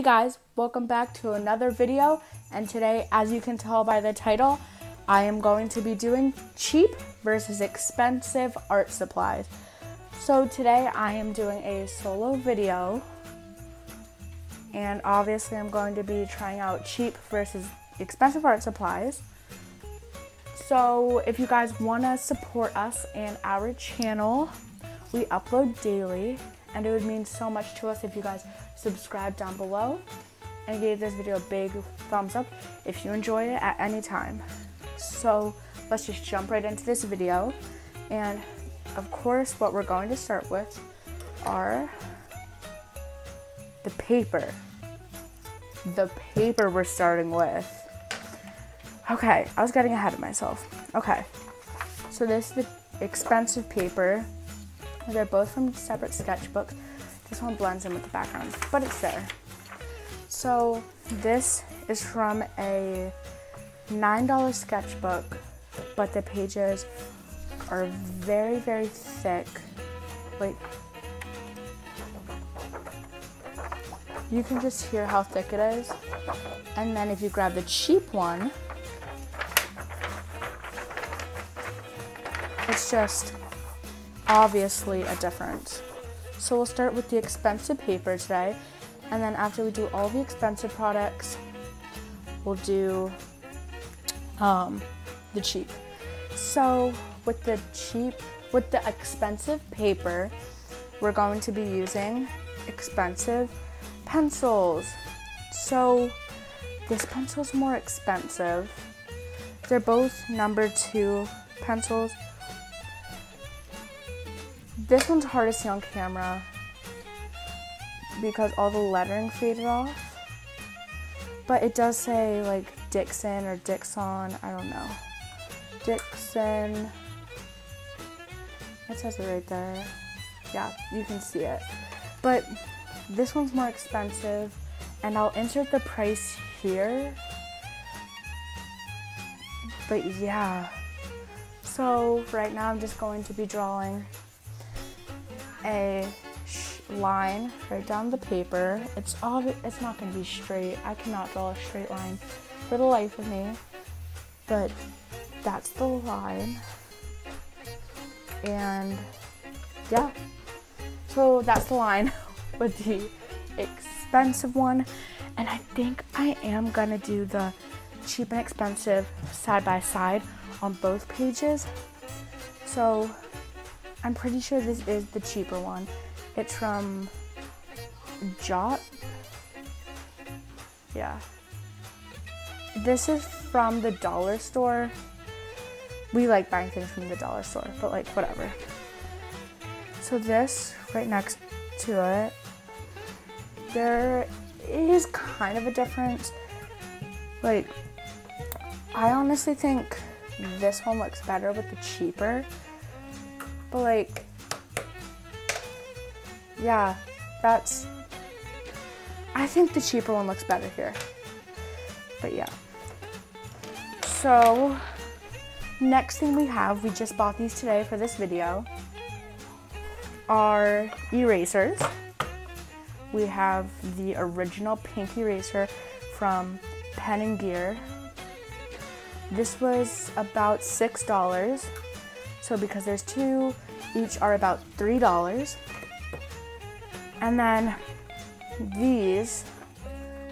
Hey guys, welcome back to another video, and today, as you can tell by the title, I am going to be doing cheap versus expensive art supplies. So today I am doing a solo video, and obviously I'm going to be trying out cheap versus expensive art supplies. So if you guys want to support us and our channel, we upload daily, and it would mean so much to us if you guys subscribe down below and gave this video a big thumbs up if you enjoy it at any time. So let's just jump right into this video. And of course, what we're going to start with are the paper. The paper we're starting with. Okay, I was getting ahead of myself. Okay, so this is the expensive paper. They're both from separate sketchbooks. This one blends in with the background, but it's there. So this is from a $9 sketchbook, but the pages are very, very thick. Like, you can just hear how thick it is. And then if you grab the cheap one, it's just obviously a difference. So we'll start with the expensive paper today, and then after we do all the expensive products, we'll do the cheap. So with the expensive paper, we're going to be using expensive pencils. So this pencil's more expensive. They're both number 2 pencils. This one's hard to see on camera because all the lettering faded off, but it does say like Dixon or Dixon, I don't know. Dixon, it says it right there. Yeah, you can see it. But this one's more expensive, and I'll insert the price here. But yeah, so right now I'm just going to be drawing a line right down the paper. It's not going to be straight. I cannot draw a straight line for the life of me, but that's the line. And yeah, so that's the line with the expensive one. And I think I am gonna do the cheap and expensive side by side on both pages. So I'm pretty sure this is the cheaper one. It's from Jot. Yeah. This is from the dollar store. We like buying things from the dollar store, but like whatever. So this, right next to it, there is kind of a difference. Like, I honestly think this one looks better with the cheaper. But like, yeah, I think the cheaper one looks better here. But yeah. So, next thing we just bought these today for this video, are erasers. We have the original pink eraser from Pen & Gear. This was about $6. So because there's 2, each are about $3. And then these,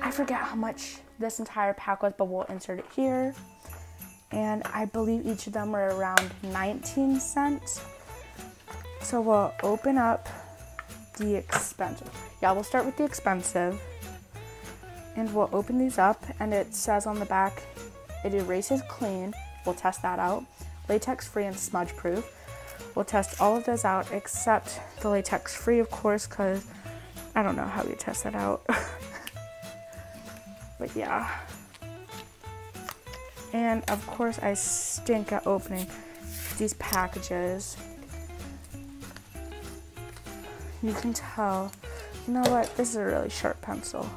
I forget how much this entire pack was, but we'll insert it here. And I believe each of them were around 19 cents. So we'll open up the expensive. Yeah, we'll start with the expensive. And we'll open these up, and it says on the back, it erases clean. We'll test that out. Latex free and smudge proof. We'll test all of those out except the latex free, of course, because I don't know how you test that out. But yeah. And of course I stink at opening these packages. You can tell. You know what? This is a really sharp pencil.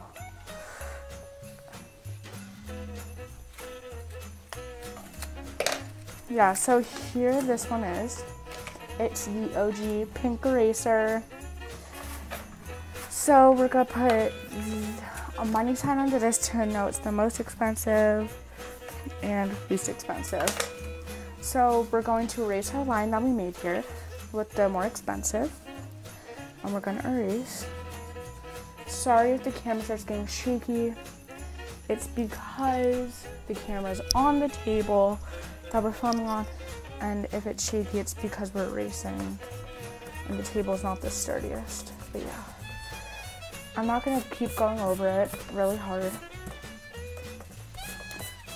Yeah, so here this one is. It's the OG pink eraser. So we're gonna put a money sign under this to know it's the most expensive and least expensive. So we're going to erase our line that we made here with the more expensive, and we're gonna erase. Sorry if the camera starts getting shaky. It's because the camera's on the table that we're filming on, and if it's shaky, it's because we're erasing and the table's not the sturdiest. But yeah, I'm not gonna keep going over it really hard,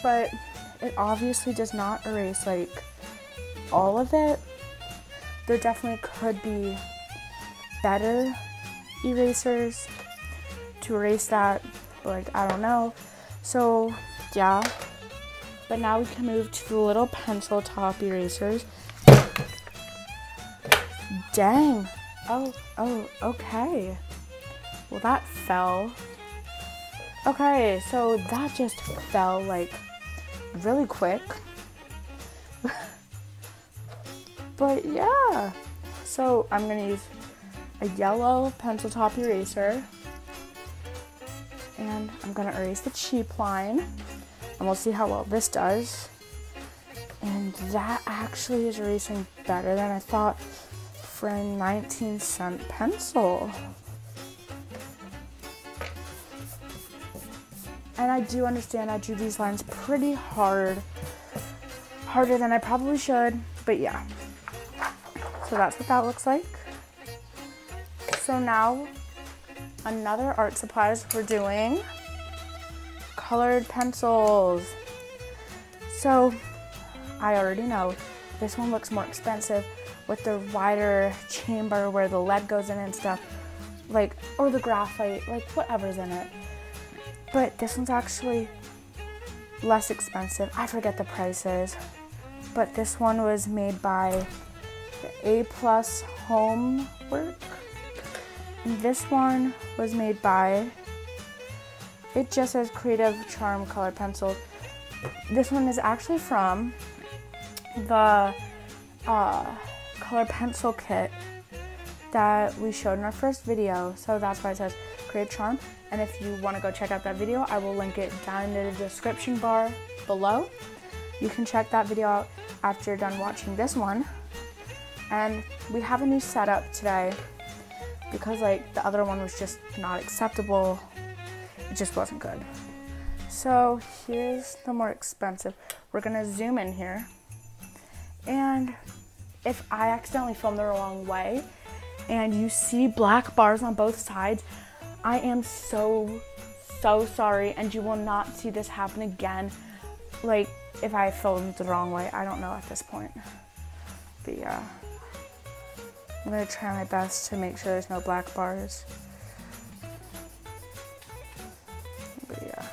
but it obviously does not erase like all of it. There definitely could be better erasers to erase that, like, I don't know. So yeah, but now we can move to the little pencil top erasers. Dang. Oh, okay. Well, that fell. Okay, so that just fell like really quick. But yeah, so I'm gonna use a yellow pencil top eraser, and I'm gonna erase the cheap line, and we'll see how well this does. And that actually is erasing better than I thought for a 19-cent pencil. And I do understand I drew these lines pretty hard, harder than I probably should, but yeah. So that's what that looks like. So now, another art supplies, we're doing colored pencils. So I already know this one looks more expensive with the wider chamber where the lead goes in and stuff, like, or the graphite, like whatever's in it. But this one's actually less expensive. I forget the prices, but this one was made by the A+ Homework. And this one was made by, it just says Creative Charm Color Pencil. This one is actually from the color pencil kit that we showed in our first video. So that's why it says Creative Charm. And if you want to go check out that video, I will link it down in the description bar below. You can check that video out after you're done watching this one. And we have a new setup today because like the other one was just not acceptable. It just wasn't good. So here's the more expensive. We're gonna zoom in here. And if I accidentally film the wrong way and you see black bars on both sides, I am so sorry, and you will not see this happen again. Like, if I filmed the wrong way, I don't know at this point. But yeah, I'm gonna try my best to make sure there's no black bars. But yeah.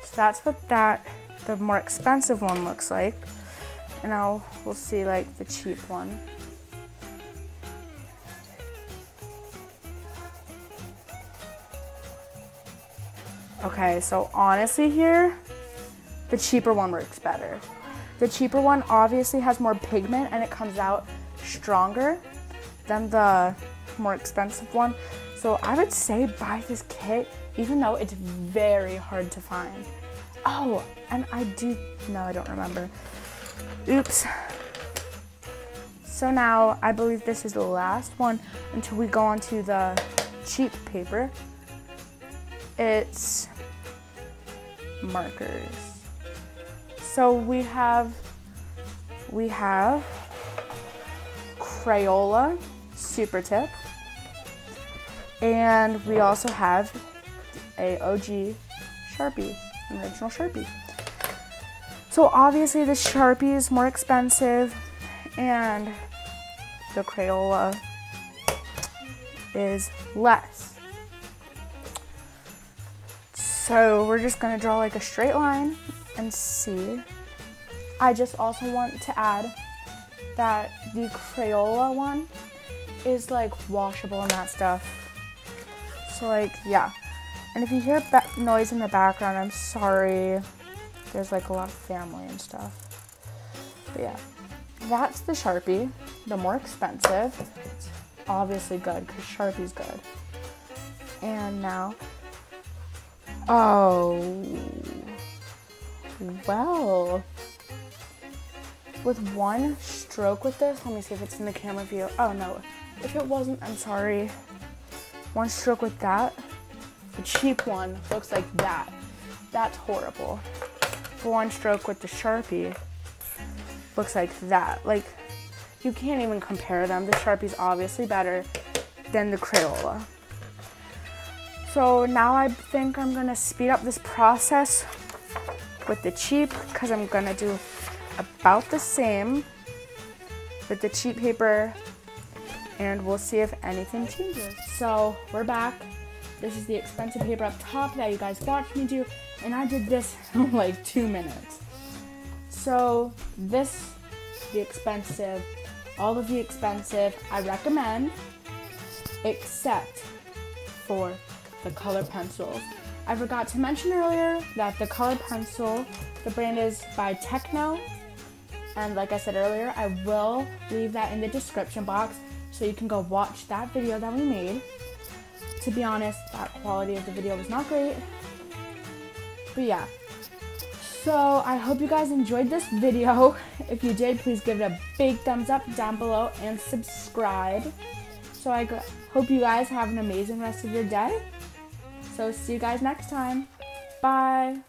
So that's what the more expensive one looks like. And now we'll see like the cheap one. Okay, so honestly here, the cheaper one works better. The cheaper one obviously has more pigment and it comes out stronger than the more expensive one. So I would say buy this kit, even though it's very hard to find. Oh, and I don't remember. Oops. So now I believe this is the last one until we go on to the cheap paper. It's markers. So we have Crayola Super Tip, and we also have a OG Sharpie, an original Sharpie. So obviously the Sharpie is more expensive and the Crayola is less. So we're just gonna draw like a straight line and see. I just also want to add that the Crayola one is like washable and that stuff. So like, yeah. And if you hear noise in the background, I'm sorry. There's like a lot of family and stuff. But yeah, that's the Sharpie, the more expensive. It's obviously good because Sharpie's good. And now, oh, well, with one stroke with this, let me see if it's in the camera view. Oh no, if it wasn't, I'm sorry. One stroke with that, the cheap one looks like that. That's horrible. One stroke with the Sharpie looks like that. Like, you can't even compare them. The Sharpie's obviously better than the Crayola. So now I think I'm gonna speed up this process with the cheap, because I'm gonna do about the same with the cheap paper, and we'll see if anything changes. So we're back. This is the expensive paper up top that you guys watched me do, and I did this in like 2 minutes. So this, the expensive, all of the expensive, I recommend, except for the color pencils. I forgot to mention earlier that the colored pencil, the brand is by Techno, and like I said earlier, I will leave that in the description box so you can go watch that video that we made. To be honest, that quality of the video was not great, but yeah. So I hope you guys enjoyed this video. If you did, please give it a big thumbs up down below and subscribe. So I hope you guys have an amazing rest of your day. So see you guys next time. Bye.